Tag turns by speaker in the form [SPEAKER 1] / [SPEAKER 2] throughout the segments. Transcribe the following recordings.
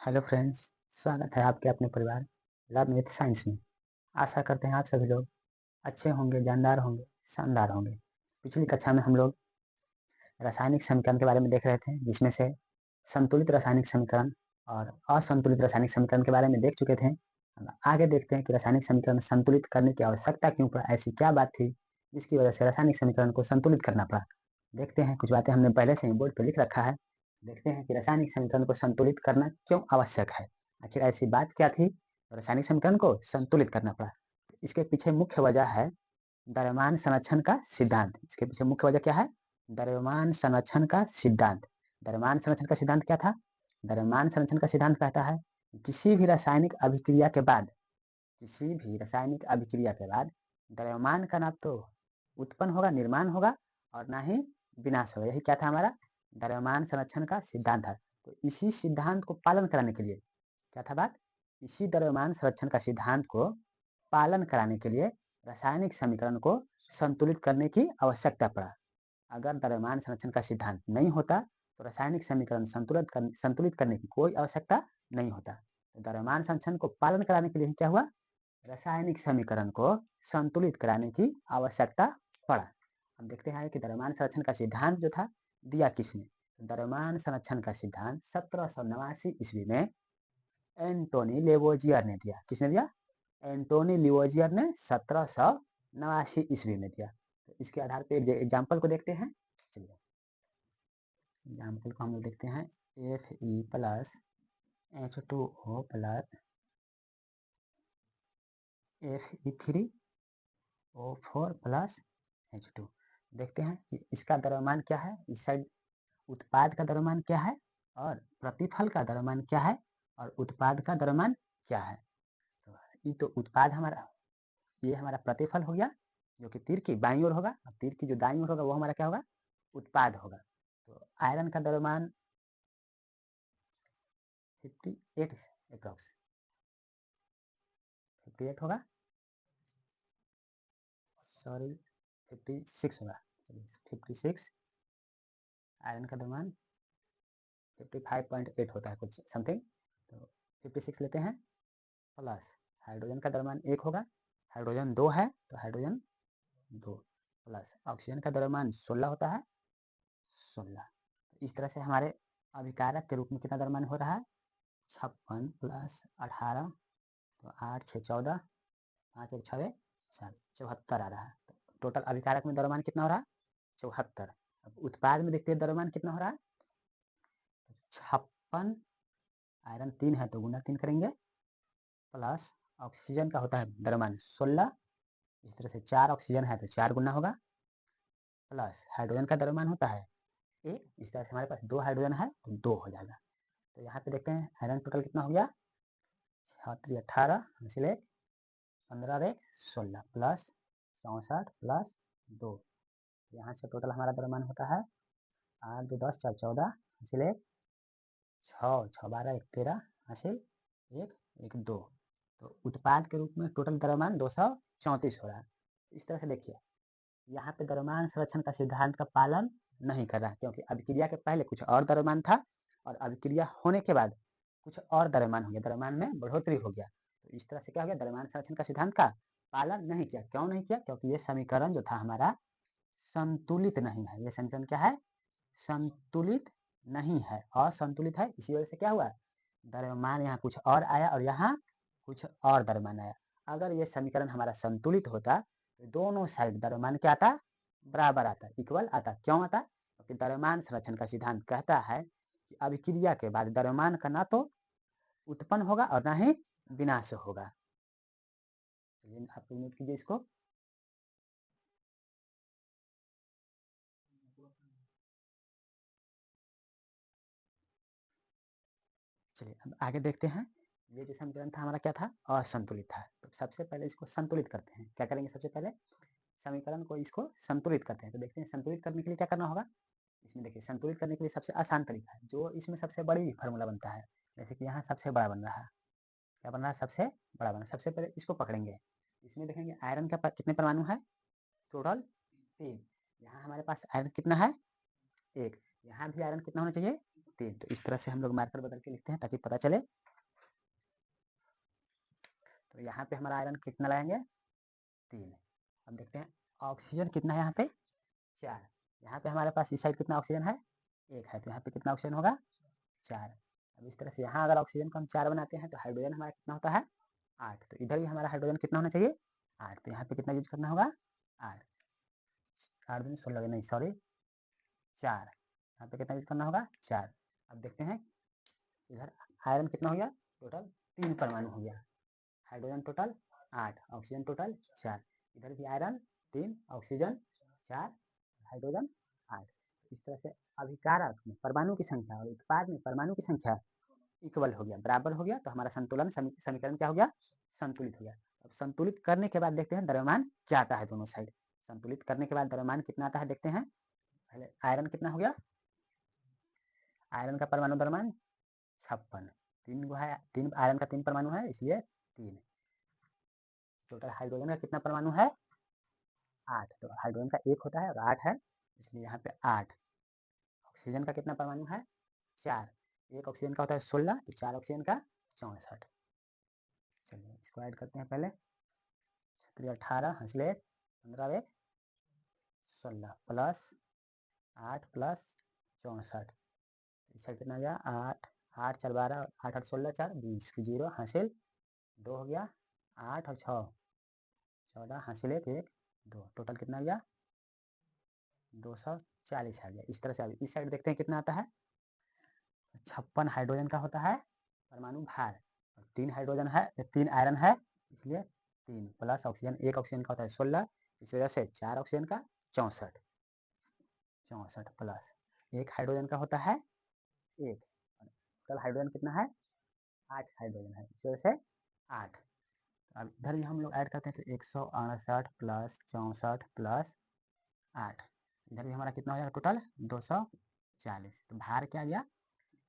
[SPEAKER 1] Hello friends. स्वागत है आपके अपने परिवार लव विथ साइंस में। आशा करते हैं आप सभी लोग अच्छे होंगे, जानदार होंगे, शानदार होंगे। पिछली कक्षा में हम लोग रासायनिक समीकरण के बारे में देख रहे थे, जिसमें से संतुलित रासायनिक समीकरण और असंतुलित रासायनिक समीकरण के बारे में देख चुके थे। अब आगे देखते हैं कि रासायनिक समीकरण संतुलित करने की आवश्यकता क्यों पड़ा, ऐसी क्या बात थी जिसकी वजह से रासायनिक समीकरण को संतुलित करना पड़ा। देखते हैं, कुछ बातें हमने पहले से ही बोर्ड पर लिख रखा है। देखते हैं कि रासायनिक समीकरण को संतुलित करना क्यों आवश्यक है। आखिर ऐसी बात क्या थी रासायनिक समीकरण को संतुलित करना पड़ा। इसके पीछे मुख्य वजह है द्रव्यमान संरक्षण का सिद्धांत। इसके पीछे मुख्य वजह क्या है? द्रव्यमान संरक्षण का सिद्धांत। द्रव्यमान संरक्षण का सिद्धांत क्या था? द्रव्यमान संरक्षण का सिद्धांत कहता है कि किसी भी रासायनिक अभिक्रिया के बाद द्रव्यमान का ना तो उत्पन्न होगा, निर्माण होगा, और ना ही विनाश होगा। यही क्या था? हमारा द्रव्यमान संरक्षण का सिद्धांत है। तो इसी सिद्धांत को पालन कराने के लिए क्या था बात? इसी द्रव्यमान संरक्षण का सिद्धांत को पालन कराने के लिए रासायनिक समीकरण को संतुलित करने की आवश्यकता पड़ा। अगर द्रव्यमान संरक्षण का सिद्धांत नहीं होता तो रासायनिक समीकरण संतुलित करने की कोई आवश्यकता नहीं होता। तो द्रव्यमान संरक्षण को पालन कराने के लिए क्या हुआ? रासायनिक समीकरण को संतुलित कराने की आवश्यकता पड़ा। हम देखते हैं कि द्रव्यमान संरक्षण का सिद्धांत जो था दिया किसने? द्रव्यमान संरक्षण का सिद्धांत 1789 ईस्वी में एंटोनी लेवोजियर ने दिया। किसने दिया? एंटोनी लिवोजियर ने 1789 ईस्वी में दिया। तो इसके आधार पर एग्जाम्पल को देखते हैं। चलिए एग्जाम्पल को हम लोग देखते हैं। Fe plus H2O plus Fe3O4 plus H2। देखते हैं कि इसका द्रव्यमान क्या है। इस साइड उत्पाद का द्रव्यमान क्या है और प्रतिफल का द्रव्यमान क्या है और उत्पाद का द्रव्यमान क्या है। तो ये तो उत्पाद हमारा, ये हमारा प्रतिफल हो गया जो कि तीर की बाईं ओर होगा, और तीर की जो दाईं ओर होगा वो हमारा क्या होगा? उत्पाद होगा। तो आयरन का द्रव्यमान 58 अप्रॉक्स 58 होगा, सॉरी 56 होगा। चलिए 56। आयरन का द्रव्यमान 55.8 होता है कुछ समथिंग। तो 56 लेते हैं। प्लस हाइड्रोजन का द्रव्यमान 1 होगा, हाइड्रोजन 2 है तो हाइड्रोजन 2 प्लस ऑक्सीजन का द्रव्यमान 16 होता है, 16। इस तरह से हमारे अभिकारक के रूप में कितना द्रव्यमान हो रहा है? 56 प्लस 18 तो 8 6 14, 5 1 6 7, 74 आ रहा है। तो टोटल अभिकारक में द्रव्यमान कितना हो रहा है? 74। अब उत्पाद में देखते हैं द्रव्यमान कितना हो रहा है? 56, आयरन 3 है तो गुना 3 करेंगे, प्लस ऑक्सीजन का होता है द्रव्यमान 16। इस तरह से 4 ऑक्सीजन है तो 4 गुना होगा, प्लस हाइड्रोजन का द्रव्यमान होता है 1। इस तरह से हमारे पास 2 हाइड्रोजन है तो 2 हो जाएगा। तो यहाँ पे देखते हैं आयरन टोटल कितना हो गया? 18 हासिल 1, 15 1 16 प्लस 64 प्लस 2। यहाँ से टोटल हमारा द्रव्यमान होता है 8 2 10 4 14 हासिल 1, 6 6 12 1 13 हासिल 1 1 2। तो उत्पाद के रूप में टोटल द्रव्यमान 234 हो रहा है। इस तरह से देखिए यहाँ पे द्रव्यमान संरक्षण का सिद्धांत का पालन नहीं कर रहा है, क्योंकि अभिक्रिया के पहले कुछ और द्रव्यमान था और अभिक्रिया होने के बाद कुछ और द्रव्यमान हो गया, द्रव्यमान में बढ़ोतरी हो गया। तो इस तरह से क्या हो गया? द्रव्यमान संरक्षण का सिद्धांत का पालन नहीं किया। क्यों नहीं किया? क्योंकि ये समीकरण जो था हमारा संतुलित नहीं है। ये समीकरण क्या है? संतुलित नहीं है, असंतुलित है। इसी वजह से क्या हुआ? द्रव्यमान यहाँ कुछ और आया और यहाँ कुछ और द्रव्यमान आया। अगर ये समीकरण हमारा संतुलित होता तो दोनों साइड द्रव्यमान क्या आता? बराबर आता, इक्वल आता। क्यों आता? क्योंकि द्रव्यमान संरक्षण का सिद्धांत कहता है कि अभिक्रिया के बाद द्रव्यमान का ना तो उत्पन्न होगा और ना ही विनाश होगा। चलिए आप नोट कीजिए इसको। चलिए अब आगे देखते हैं। ये जो समीकरण था हमारा क्या था? असंतुलित था। तो सबसे पहले इसको संतुलित करते हैं। क्या करेंगे? सबसे पहले समीकरण को इसको संतुलित करते हैं। तो देखते हैं संतुलित करने के लिए क्या करना होगा। इसमें देखिए संतुलित करने के लिए सबसे आसान तरीका है जो इसमें सबसे बड़ी फार्मूला बनता है। जैसे कि यहाँ सबसे बड़ा बन रहा है, क्या बन रहा है? सबसे बड़ा बना। सबसे पहले इसको पकड़ेंगे। इसमें देखेंगे आयरन का कितने परमाणु है? टोटल 3। यहाँ हमारे पास आयरन कितना है? 1। यहाँ भी आयरन कितना होना चाहिए? 3। तो इस तरह से हम लोग मार्कर बदल के लिखते हैं ताकि पता चले। तो यहाँ पे हमारा आयरन कितना लगाएंगे 3। अब देखते हैं ऑक्सीजन कितना है यहाँ पे 4। यहाँ पे हमारे पास इस साइड कितना ऑक्सीजन है 1 है, तो यहाँ पे कितना ऑक्सीजन होगा 4। अब इस तरह से यहाँ अगर ऑक्सीजन को हम 4 बनाते हैं तो हाइड्रोजन हमारा कितना होता है 8। तो इधर भी हमारा हाइड्रोजन कितना होना चाहिए 8। तो यहाँ पे कितना यूज करना होगा 8। 8 दूनी 16 नहीं सॉरी 4। यहाँ पे कितना यूज करना होगा 4। अब देखते हैं इधर आयरन कितना हो गया टोटल 3 परमाणु हो गया। Hydrogen total 8, oxygen total 4। इधर भी आयरन 3, ऑक्सीजन 4, हाइड्रोजन 8। इस तरह से अभिकारक में परमाणु की संख्या और उत्पाद में परमाणु की संख्या इक्वल हो गया, बराबर हो गया। तो हमारा संतुलन समीकरण क्या हो गया संतुलित हो गया। अब संतुलित करने के बाद देखते हैं द्रव्यमान क्या आता है दोनों साइड। संतुलित करने के बाद द्रव्यमान कितना आता है देखते हैं। पहले आयरन कितना हो गया, आयरन का परमाणु द्रव्यमान 56। 3 है, 3 आयरन का 3 परमाणु है इसलिए 3। टोटल हाइड्रोजन का कितना परमाणु है 8। तो हाइड्रोजन का 1 होता है और 8 है इसलिए यहाँ पे 8। ऑक्सीजन का कितना परमाणु है 4। 1 ऑक्सीजन का होता है 16, तो 4 ऑक्सीजन का 64। चलिए इसको ऐड करते हैं पहले। 18 हंसले 15 1 16 प्लस 8 प्लस 64। इसका कितना गया 8 8 4 12 8 8 16 4 20 की 0 हासिल 2 हो गया 8 और 6 14 हासिल 1 1 2 टोटल कितना गया 240 आ गया। इस तरह से इस साइड देखते हैं कितना आता है 56 हाइड्रोजन का होता है परमाणु भार और 3 हाइड्रोजन है 3 आयरन है इसलिए 3 प्लस ऑक्सीजन 1 ऑक्सीजन का होता है 16, इस वजह से 4 ऑक्सीजन का 64 64 प्लस 1 हाइड्रोजन का होता है 1। टोटल हाइड्रोजन कितना है 8 हाइड्रोजन है इस वजह से 8। अब इधर भी हम लोग ऐड करते हैं तो 168 प्लस 64 प्लस 8। इधर भी हमारा कितना हो जाएगा टोटल 240। तो भार क्या आ गया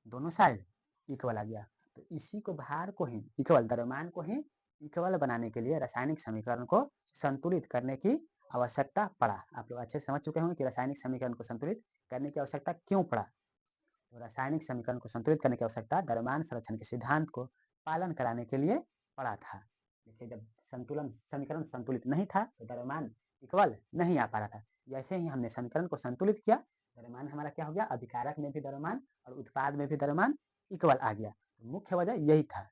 [SPEAKER 1] दोनों साइड इक्वल आ गया। तो इसी को भार को ही इक्वल द्रव्यमान को ही इक्वल बनाने के लिए रासायनिक समीकरण को संतुलित करने की आवश्यकता पड़ा। आप लोग अच्छे समझ चुके होंगे कि रासायनिक समीकरण को संतुलित करने की आवश्यकता क्यों पड़ा। तो रासायनिक समीकरण को संतुलित करने की आवश्यकता द्रव्यमान संरक्षण के सिद्धांत को पालन कराने के लिए पड़ा था। देखिए जब संतुलन समीकरण संतुलित नहीं था तो द्रव्यमान इक्वल नहीं आ पा रहा था। जैसे ही हमने समीकरण को संतुलित किया द्रव्यमान हमारा क्या हो गया अभिकारक में भी द्रव्यमान और उत्पाद में भी द्रव्यमान इक्वल आ गया। तो मुख्य वजह यही था।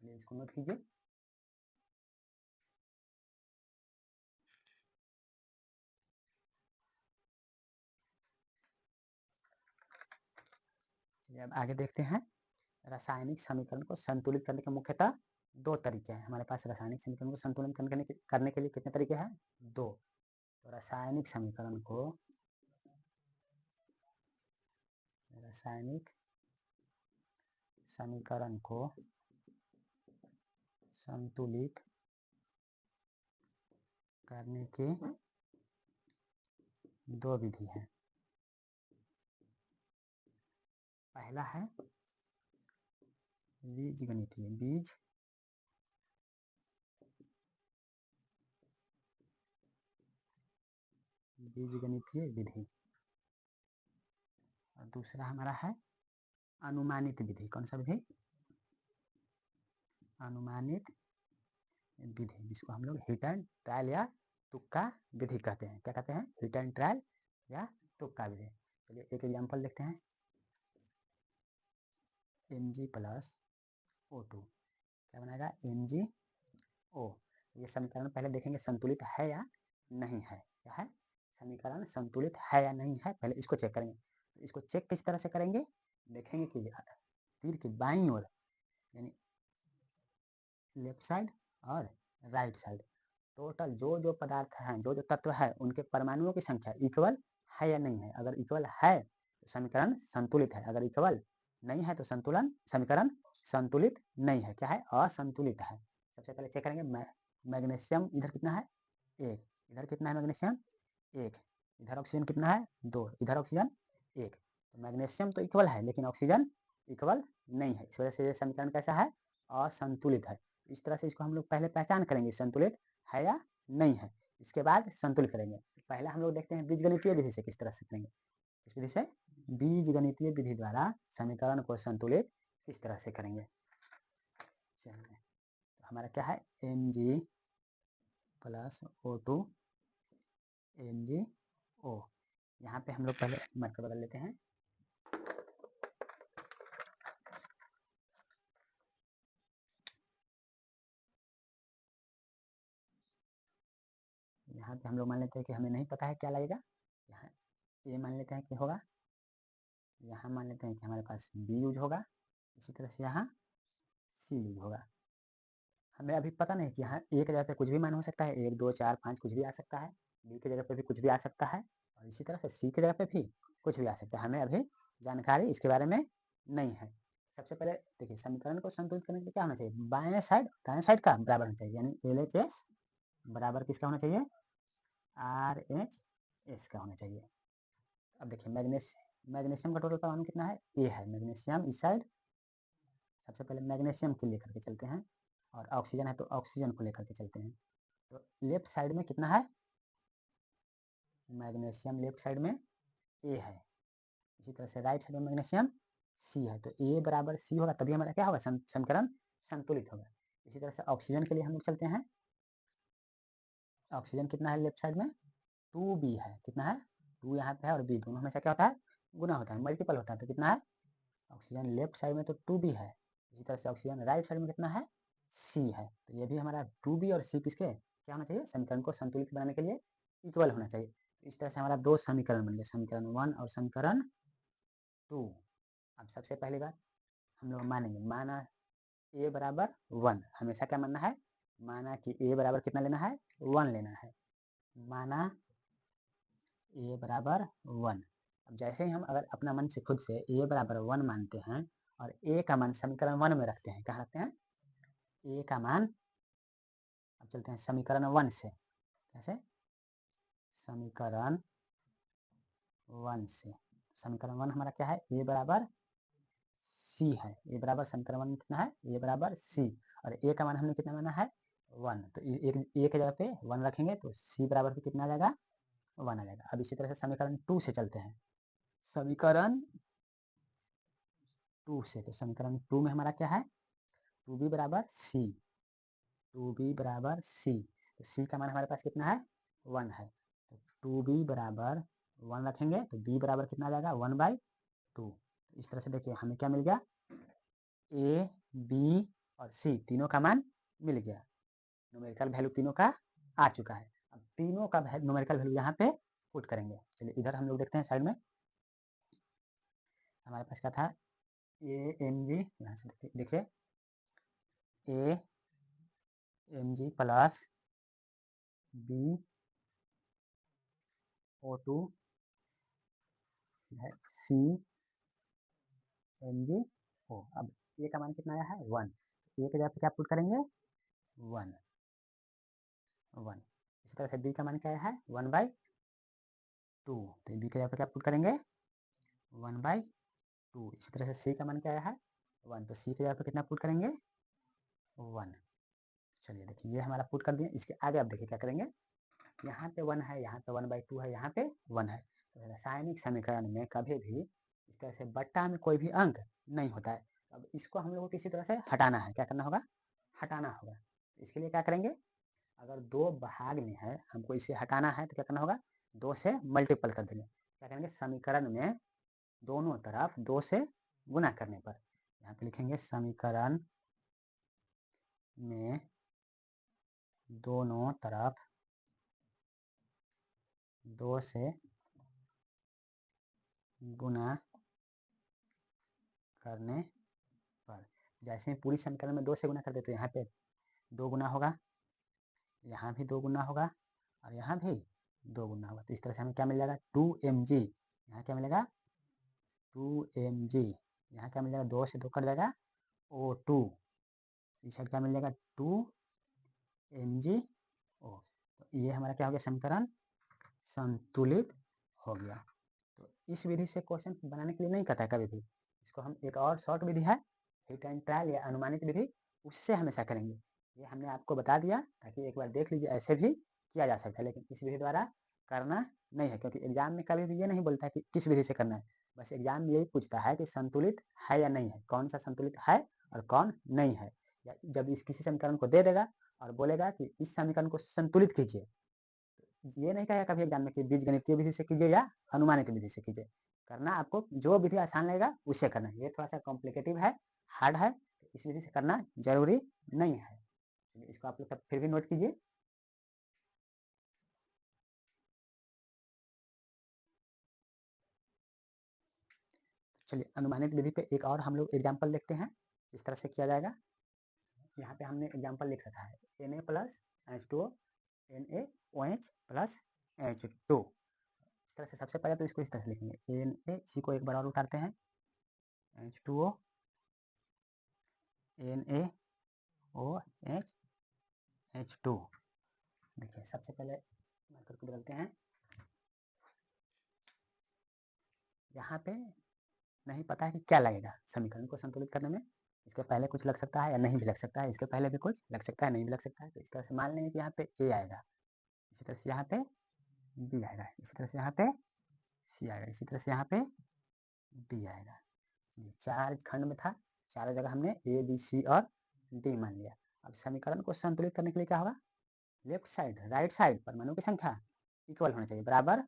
[SPEAKER 1] चलिए इसको नोट कीजिए। चलिए अब आगे देखते हैं। रासायनिक समीकरण को संतुलित करने के मुख्यतः 2 तरीके हैं हमारे पास। रासायनिक समीकरण को संतुलित करने के लिए कितने तरीके हैं 2। तो रासायनिक समीकरण को संतुलित करने की 2 विधि है। पहला है बीजगणितीय विधि और दूसरा हमारा है अनुमानित विधि। कौन सा विधि अनुमानित विधि, जिसको हम लोग हिट एंड ट्रायल या तुक्का विधि कहते हैं। क्या कहते हैं हिट एंड ट्रायल या तुक्का विधि। चलिए एक एग्जांपल देखते हैं। Mg प्लस O2 क्या बनाएगा MgO। ये समीकरण पहले देखेंगे संतुलित है या नहीं है। क्या है समीकरण संतुलित है या नहीं है पहले इसको चेक करेंगे। तो इसको चेक किस तरह से करेंगे देखेंगे कि तीर की बाईं ओर यानी लेफ्ट साइड और राइट साइड टोटल जो जो पदार्थ हैं जो जो तत्व है उनके परमाणुओं की संख्या इक्वल है या नहीं है। अगर इक्वल है तो समीकरण संतुलित है, अगर इक्वल नहीं है तो समीकरण संतुलित नहीं है। क्या है असंतुलित है। सबसे पहले चेक करेंगे मैग्नीशियम इधर कितना है 1, इधर कितना है मैग्नीशियम 1, इधर ऑक्सीजन कितना है 2, इधर ऑक्सीजन 1। तो मैग्नीशियम तो इक्वल है लेकिन ऑक्सीजन इक्वल नहीं है, इस वजह से ये समीकरण कैसा है असंतुलित है। इस तरह से इसको हम लोग पहले पहचान करेंगे संतुलित है या नहीं है, इसके बाद संतुलित करेंगे। पहले हम लोग देखते हैं बीजगणितीय विधि से किस तरह से करेंगे। इस विधि से बीजगणितीय विधि द्वारा समीकरण को संतुलित किस तरह से करेंगे। चलिए, तो हमारा क्या है, Mg प्लस O2 MgO। यहाँ पे हम लोग पहले मार्कर बदल लेते हैं। यहाँ पे हम लोग मान लेते हैं कि हमें नहीं पता है क्या लगेगा, यहाँ ये मान लेते हैं कि होगा, यहाँ मान लेते हैं कि हमारे पास B यूज होगा, इसी तरह से यहाँ C यूज होगा। हमें अभी पता नहीं कि यहाँ A की जगह पे कुछ भी मान हो सकता है, 1 2 4 5 कुछ भी आ सकता है, B की जगह पे भी कुछ भी आ सकता है, और इसी तरह से C की जगह पे भी कुछ भी आ सकता है। हमें अभी जानकारी इसके बारे में नहीं है। सबसे पहले देखिए, समीकरण को संतुलित करने के लिए क्या होना चाहिए, बाएं साइड दाएं साइड का बराबर होना चाहिए, यानी LHS बराबर किसका होना चाहिए, RH का होना चाहिए। अब देखिए, मैग्नीशियम का टोटल परमाणु कितना है, A है मैग्नीशियम इस साइड। सबसे पहले मैग्नीशियम को लेकर के चलते हैं, और ऑक्सीजन है तो ऑक्सीजन को लेकर के चलते हैं। तो लेफ्ट साइड में कितना है, मैग्नीशियम लेफ्ट साइड में A है, इसी तरह से राइट साइड में मैग्नीशियम C है, तो A बराबर C होगा, तभी हमारा क्या होगा, समीकरण संतुलित होगा। इसी तरह से ऑक्सीजन के लिए हम लोग चलते हैं। ऑक्सीजन कितना है लेफ्ट साइड में, 2B है, कितना है 2 यहाँ पे है, और B दोनों हमेशा क्या होता है, गुना होता है, मल्टीपल होता है, तो कितना है, ऑक्सीजन लेफ्ट साइड में तो 2B है, इसी तरह से ऑक्सीजन राइट साइड में कितना है, C है, तो ये भी हमारा 2B और C किसके क्या होना चाहिए, समीकरण को संतुलित बनाने के लिए इक्वल होना चाहिए। इस तरह से हमारा दो समीकरण बन गए, समीकरण 1 और समीकरण 2। अब सबसे पहली बात हम लोग मानेंगे, माना A बराबर 1, हमेशा क्या मानना है, माना कि A बराबर कितना लेना है, 1 लेना है, माना A बराबर 1। अब जैसे ही हम अगर अपना मन से खुद से A बराबर 1 मानते हैं, और A का मान समीकरण 1 में रखते हैं, कहाँ रखते हैं, A का मान, अब चलते हैं समीकरण 1 से, कैसे, समीकरण 1 से, समीकरण 1 हमारा क्या है, A बराबर C है, A बराबर समीकरण 1 कितना है, A बराबर C, और A का मान हमने कितना माना है, 1, तो एक A की जगह पे 1 रखेंगे तो C बराबर भी कितना आ जाएगा, 1 आ जाएगा। अब इसी तरह से समीकरण 2 से चलते हैं, समीकरण 2 से, तो समीकरण 2 में हमारा क्या है, 2B बराबर C, 2B बराबर C, तो C का मान हमारे पास कितना है, 1 है, तो 2B बराबर 1 रखेंगे तो B बराबर कितना आ जाएगा, 1/2। इस तरह से देखिए हमें क्या मिल गया, A B और C तीनों का मान मिल गया, न्यूमेरिकल वैल्यू तीनों का आ चुका है। अब तीनों का न्यूमेरिकल वैल्यू यहाँ पे पुट करेंगे। चलिए इधर हम लोग देखते हैं, साइड में हमारे पास क्या था, AMG, यहाँ से देखिए AMG प्लस BO2 CMgO। अब A का मान कितना आया है, 1, A के जगह पे क्या पुट करेंगे, 1 1। इसी तरह से B का मान क्या है, 1/2, तो B के जगह पे क्या पुट करेंगे, 1/2। इसी तरह से C का मान क्या है, 1, तो C के जगह पे कितना पुट करेंगे, 1। चलिए देखिए ये हमारा पुट कर दिए, इसके आगे आप देखिए क्या करेंगे, यहाँ पे 1 है, यहाँ पे 1/2 है, यहाँ पे 1 है, तो रासायनिक समीकरण में कभी भी इस तरह से बट्टा में कोई भी अंक नहीं होता है। अब इसको हम लोग को किसी तरह से हटाना है, क्या करना होगा, हटाना होगा। इसके लिए क्या करेंगे, अगर दो भाग में है, हमको इसे हटाना है, तो क्या करना होगा, 2 से मल्टीपल कर देंगे, क्या करेंगे, समीकरण में दोनों तरफ 2 से गुना करने पर, यहाँ पे लिखेंगे समीकरण में दोनों तरफ 2 से गुना करने पर, जैसे ही पूरी समीकरण में 2 से गुना कर देते, तो यहाँ पे 2 गुना होगा, यहाँ भी 2 गुना होगा, और यहाँ भी 2 गुना होगा, तो इस तरह से हमें क्या मिल जाएगा, 2mg, यहाँ क्या मिलेगा, 2mg, यहाँ क्या मिल जाएगा, 2 से 2 कट जाएगा, O2, इस साइड क्या मिल जाएगा, 2mgO। तो ये हमारा क्या हो गया, समीकरण संतुलित हो गया। तो इस विधि से क्वेश्चन बनाने के लिए नहीं कहता है कभी भी, इसको हम एक और शॉर्ट विधि है, हिट एंड ट्रायल या अनुमानित विधि, उससे हमेशा करेंगे। ये हमने आपको बता दिया ताकि एक बार देख लीजिए, ऐसे भी किया जा सकता है, लेकिन इस विधि द्वारा करना नहीं है, क्योंकि एग्जाम में कभी भी ये नहीं बोलता है कि किस विधि से करना है, बस एग्जाम में यही पूछता है कि संतुलित है या नहीं है, कौन सा संतुलित है और कौन नहीं है। या जब इस किसी समीकरण को दे देगा और बोलेगा कि इस समीकरण को संतुलित कीजिए, ये नहीं कहेगा कभी एग्जाम में कि बीजगणितीय विधि से कीजिए या अनुमानित विधि से कीजिए। करना आपको जो विधि आसान लगेगा उससे करना है। ये थोड़ा सा कॉम्प्लिकेटिव है, हार्ड है, तो इस विधि से करना जरूरी नहीं है। इसको आप लोग फिर भी नोट कीजिए। चलिए अनुमानित विधि पे एक और हम लोग एग्जाम्पल देखते हैं इस तरह से किया जाएगा। यहाँ पे हमने एग्जाम्पल लिख रखा है Na plus H2O NaOH plus H2। इस तरह से सबसे पहले तो इसको इस तरह से लिखेंगे Na, इसी को एक बार और उतारते हैं H2O NaOH H2। देखिए सबसे पहले मार्कर को बदलते हैं। यहाँ पे नहीं पता है कि क्या लगेगा समीकरण को संतुलित करने में, इसके पहले कुछ लग सकता है या नहीं भी लग सकता है, इसके पहले भी कुछ लग सकता है नहीं भी लग सकता है। तो इस तरह से मान लेंगे कि यहाँ पे A आएगा, इसी तरह से यहाँ पे B आएगा, इसी तरह से यहाँ पे C आएगा, इसी तरह से यहाँ पे D आएगा। चार खंड में था, चारों जगह हमने A B C और D मान लिया। अब समीकरण को संतुलित करने के लिए क्या होगा, लेफ्ट साइड राइट साइड परमाणु की संख्या इक्वल होनी चाहिए, बराबर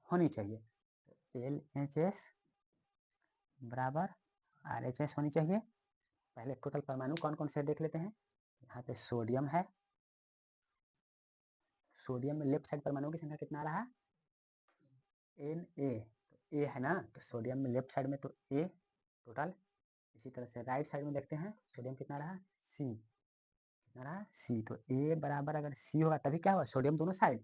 [SPEAKER 1] होनी चाहिए। LHS बराबर RHS होनी चाहिए। पहले टोटल परमाणु कौन कौन से देख लेते हैं। यहाँ पे सोडियम है, सोडियम में लेफ्ट साइड परमाणु की संख्या कितना आ रहा है Na, तो A है ना, तो सोडियम में लेफ्ट साइड में तो A टोटल। इसी तरह से राइट साइड में देखते हैं सोडियम कितना रहा C, कितना रहा C, तो A बराबर अगर C होगा तभी क्या होगा सोडियम दोनों साइड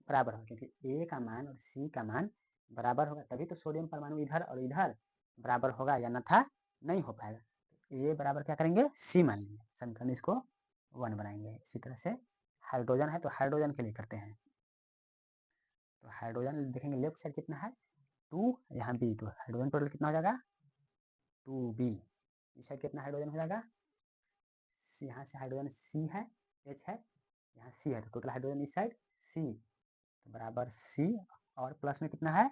[SPEAKER 1] बराबर होगा, क्योंकि A का मान और C का मान बराबर होगा तभी तो सोडियम परमाणु इधर और इधर बराबर होगा, या अन्यथा नहीं हो पाएगा। तो A बराबर क्या करेंगे C मान लेंगे, समीकरण इसको 1 बनाएंगे। इसी तरह से हाइड्रोजन है तो हाइड्रोजन के लिए करते हैं, तो हाइड्रोजन देखेंगे लेफ्ट साइड कितना है 2, यहाँ B, तो हाइड्रोजन टोटल कितना हो जाएगा 2B। इस साइड कितना हाइड्रोजन हो जाएगा, यहाँ से हाइड्रोजन C है, H है, यहाँ C है, तो टोटल हाइड्रोजन इस साइड C, तो बराबर C और प्लस में कितना है,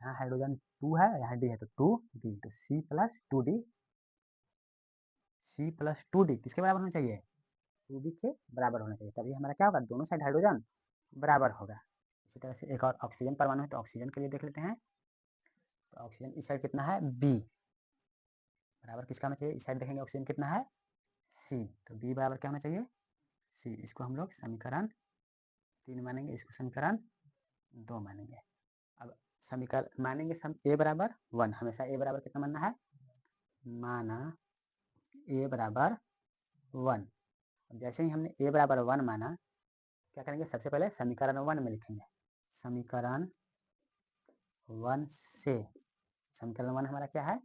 [SPEAKER 1] यहाँ हाइड्रोजन 2 है, यहाँ D है, तो 2D, तो C plus 2D, C plus 2D किसके बराबर होना चाहिए 2B के बराबर होना चाहिए, तभी हमारा क्या होगा दोनों साइड हाइड्रोजन बराबर होगा। इसी तरह से एक और ऑक्सीजन परमाणु है, तो ऑक्सीजन के लिए देख लेते हैं। तो ऑक्सीजन इस साइड कितना है B, बराबर किसका होना चाहिए, इस साइड देखेंगे ऑक्सीजन कितना है C, तो B बराबर क्या होना चाहिए C। इसको हम लोग समीकरण 3 मानेंगे, इसको समीकरण 2 मानेंगे। अब समीकरण मानेंगे A बराबर 1, हमेशा A बराबर कितना मानना है, माना A बराबर 1। जैसे ही हमने A बराबर 1 माना, क्या करेंगे सबसे पहले समीकरण 1 में लिखेंगे, समीकरण 1 से, समीकरण 1 हमारा क्या है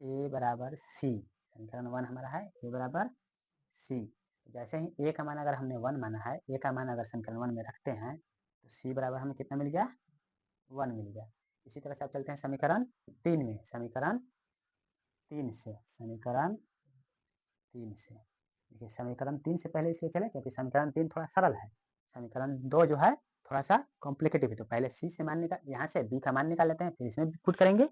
[SPEAKER 1] A बराबर C, समीकरण 1 हमारा है A बराबर C। जैसे ही A का मान अगर हमने 1 माना है, A का मान अगर समीकरण 1 में रखते हैं, तो C बराबर हमें कितना मिल गया 1 मिल गया। इसी तरह से आप चलते हैं समीकरण 3 में, समीकरण 3 से, समीकरण 3 से देखिए, समीकरण 3 से पहले इसलिए चले क्योंकि समीकरण 3 थोड़ा सरल है, समीकरण 2 जो है थोड़ा सा कॉम्प्लिकेटिव है। तो पहले C से मान निकाल, यहाँ से B का मान निकाल लेते हैं, फिर इसमें भी पुट करेंगे।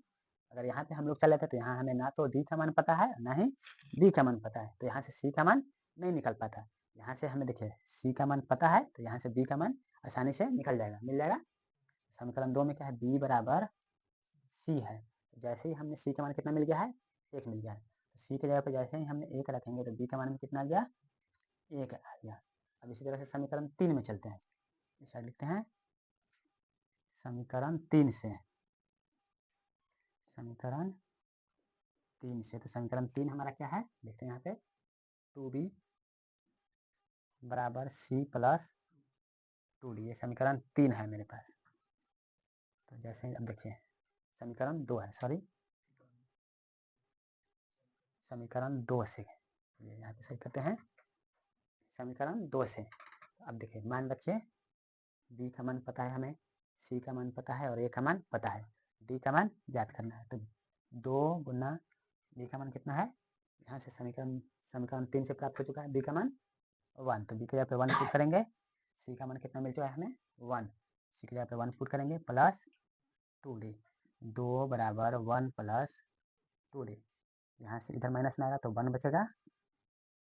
[SPEAKER 1] अगर यहाँ पे हम लोग चल लेते हैं तो यहाँ हमें ना तो D का मान पता है ना ही B का मान पता है, तो यहाँ से C का मान नहीं निकल पाता। यहाँ से हमें देखिए C का मान पता है, तो यहाँ से B का मान आसानी से निकल जाएगा, मिल जाएगा। समीकरण 2 में क्या है B बराबर C है, जैसे ही हमने C का मान कितना मिल गया है 1 मिल गया है, तो C की जगह पर जैसे ही हमने 1 रखेंगे तो B का मान में कितना आ गया 1 आ गया। अब इसी तरह से समीकरण 3 में चलते हैं, इस साइड लिखते हैं समीकरण 3 से, समीकरण 3 से, तो समीकरण 3 हमारा क्या है देखते हैं यहाँ पे 2B बराबर C प्लस 2D, ये समीकरण 3 है मेरे पास। तो जैसे अब देखिए समीकरण 2 है, सॉरी समीकरण 2 से, यहाँ पे सही करते हैं समीकरण 2 से। अब देखिए मान रखिए B का मान पता है हमें, C का मान पता है और A का मान पता है, D का मान ज्ञात करना है। तो 2 गुना B का मान कितना है, यहाँ से समीकरण समीकरण 3 से प्राप्त हो चुका है B का मान 1, तो B के जगह पे 1 पुट करेंगे, C का मान कितना मिल चुका है हमें 1, सी की जगह पे 1 पुट करेंगे प्लस 2d, 2 बराबर 1 प्लस 2d, यहाँ से इधर माइनस में आएगा तो 1 बचेगा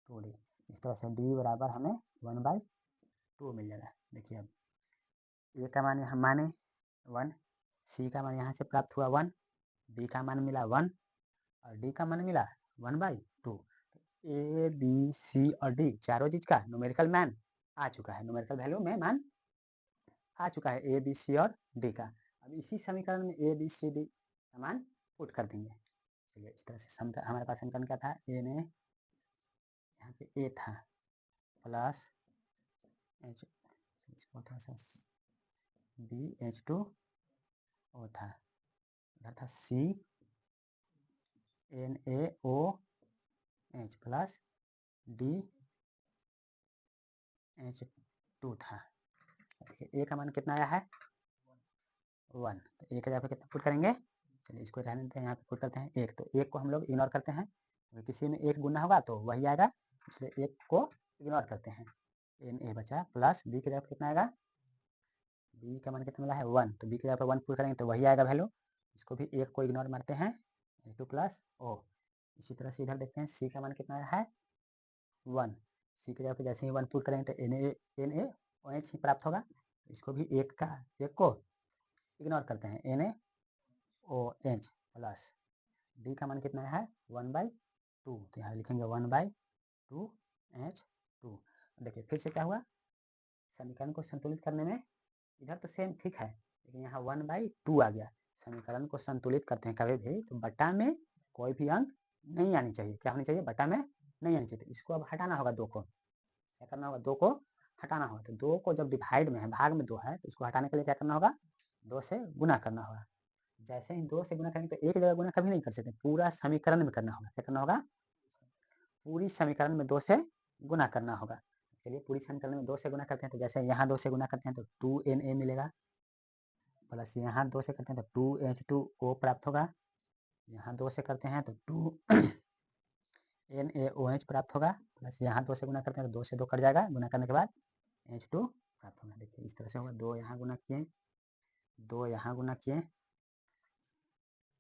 [SPEAKER 1] 2d। इस तरह से d बराबर हमें 1/2 मिल जाएगा। देखिए अब ए का मान यहाँ माने 1, सी का मान यहाँ से प्राप्त हुआ 1, बी का मान मिला 1 और डी का मान मिला 1/2। ए बी सी और डी चारों चीज का न्यूमेरिकल मान आ चुका है, न्यूमेरिकल वैल्यू में मान आ चुका है ए बी सी और डी का। अब इसी समीकरण में ए बी सी डी का मान पुट कर देंगे। चलिए इस तरह से हमारे पास समीकरण क्या था, ए ने यहाँ पे ए था प्लस एच थोड़ा सा बी H2O था, इधर था सी NaOH प्लस डी H2 था। देखिए ए का मान कितना आया है 1, तो ए का जगह पे कितना पुट करेंगे, चलिए इसको रहने देते हैं, यहाँ पे पुट करते हैं 1, तो 1 को हम लोग इग्नोर करते हैं, अगर किसी में 1 गुना होगा तो वही आएगा, इसलिए 1 को इग्नोर करते हैं। Na बचा प्लस बी की जगह पे कितना आएगा, बी का मान कितना मिला है 1, तो बी की जगह पे 1 पुट करेंगे तो वही आएगा वैल्यू, इसको भी 1 को इग्नोर मारते हैं, H2 प्लस O। इसी तरह से इधर देखते हैं सी का मान कितना आया है 1, सी की जगह पे जैसे ही 1 पुट करेंगे तो NaOH ही प्राप्त होगा, इसको भी 1 को इग्नोर करते हैं, NaOH प्लस डी का मान कितना है 1/2, तो यहाँ लिखेंगे 1/2 H2। देखिए फिर से क्या हुआ, समीकरण को संतुलित करने में इधर तो सेम ठीक है, लेकिन यहाँ 1/2 आ गया। समीकरण को संतुलित करते हैं कभी भी तो बटा में कोई भी अंक नहीं आनी चाहिए, क्या होनी चाहिए, बटा में नहीं आनी चाहिए। तो इसको अब हटाना होगा, 2 को क्या करना होगा, 2 को हटाना होगा। तो 2 को जब डिवाइड में है, भाग में 2 है, तो इसको हटाने के लिए क्या करना होगा, 2 से गुना करना होगा। जैसे ही 2 से गुना करेंगे तो एक जगह गुना कभी नहीं कर सकते, पूरा समीकरण में करना होगा। क्या करना होगा, पूरी समीकरण में 2 से गुना करना होगा। चलिए पूरी समीकरण में 2 से गुना करते हैं, तो जैसे यहाँ 2 से गुना करते हैं तो 2Na मिलेगा, प्लस यहाँ 2 से करते हैं तो 2H2O प्राप्त होगा, यहाँ 2 से करते हैं तो 2NaOH प्राप्त होगा, प्लस यहाँ 2 से गुना करते हैं तो 2 से 2 कट जाएगा, गुना करने के बाद H2 प्राप्त होगा। देखिए इस तरह से होगा, 2 यहाँ गुना किए, 2 यहाँ गुना किए,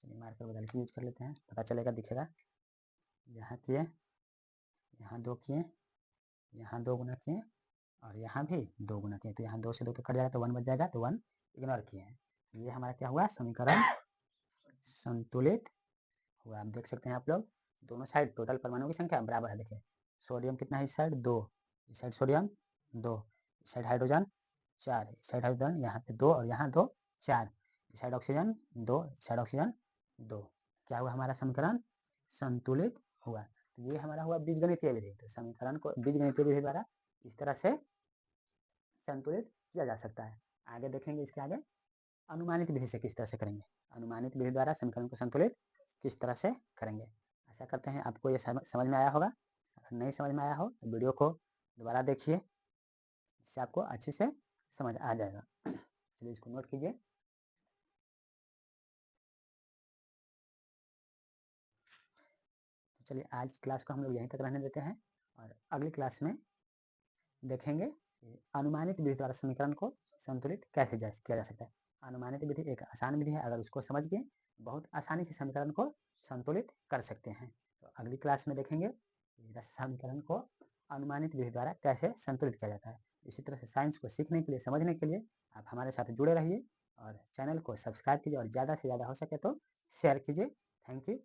[SPEAKER 1] चलिए मार्कर बदल के यूज कर लेते हैं, पता चलेगा, दिखेगा, यहाँ किए, यहाँ 2 किए, यहाँ 2 गुना किए और यहाँ भी 2 गुना किए, तो यहाँ 2 से 2 तो कट जाएगा तो 1 बच जाएगा, तो 1 इग्नोर किए हैं। ये हमारा क्या हुआ, समीकरण संतुलित हुआ। आप देख सकते हैं आप लोग, दोनों साइड टोटल परमाणु की संख्या बराबर है। देखिए सोडियम कितना है इस साइड 2, इस साइड सोडियम 2, इस साइड हाइड्रोजन 4, इस साइड हाइड्रोजन यहाँ पे 2 और यहाँ 2 4, इस साइड ऑक्सीजन 2, इस साइड ऑक्सीजन 2। क्या हुआ, हमारा समीकरण संतुलित हुआ। तो ये हमारा हुआ बीजगणितीय विधि। तो समीकरण को बीजगणितीय विधि द्वारा इस तरह से संतुलित किया जा सकता है। आगे देखेंगे, इसके आगे अनुमानित विधि से किस तरह से करेंगे, अनुमानित विधि द्वारा समीकरण को संतुलित किस तरह से करेंगे। आशा करते हैं आपको ये समझ में आया होगा। अगर नहीं समझ में आया हो तो वीडियो को दोबारा देखिए, इससे आपको अच्छे से समझ आ जाएगा। चलिए इसको नोट कीजिए। तो चलिए आज की क्लास को हम लोग यहीं तक रहने देते हैं और अगली क्लास में देखेंगे अनुमानित विधि द्वारा समीकरण को संतुलित कैसे किया जा सकता है। अनुमानित विधि एक आसान विधि है, अगर उसको समझ के बहुत आसानी से समीकरण को संतुलित कर सकते हैं। तो अगली क्लास में देखेंगे समीकरण को अनुमानित विधि द्वारा कैसे संतुलित किया जाता है। इसी तरह से साइंस को सीखने के लिए, समझने के लिए आप हमारे साथ जुड़े रहिए और चैनल को सब्सक्राइब कीजिए और ज़्यादा से ज़्यादा हो सके तो शेयर कीजिए। Thank you.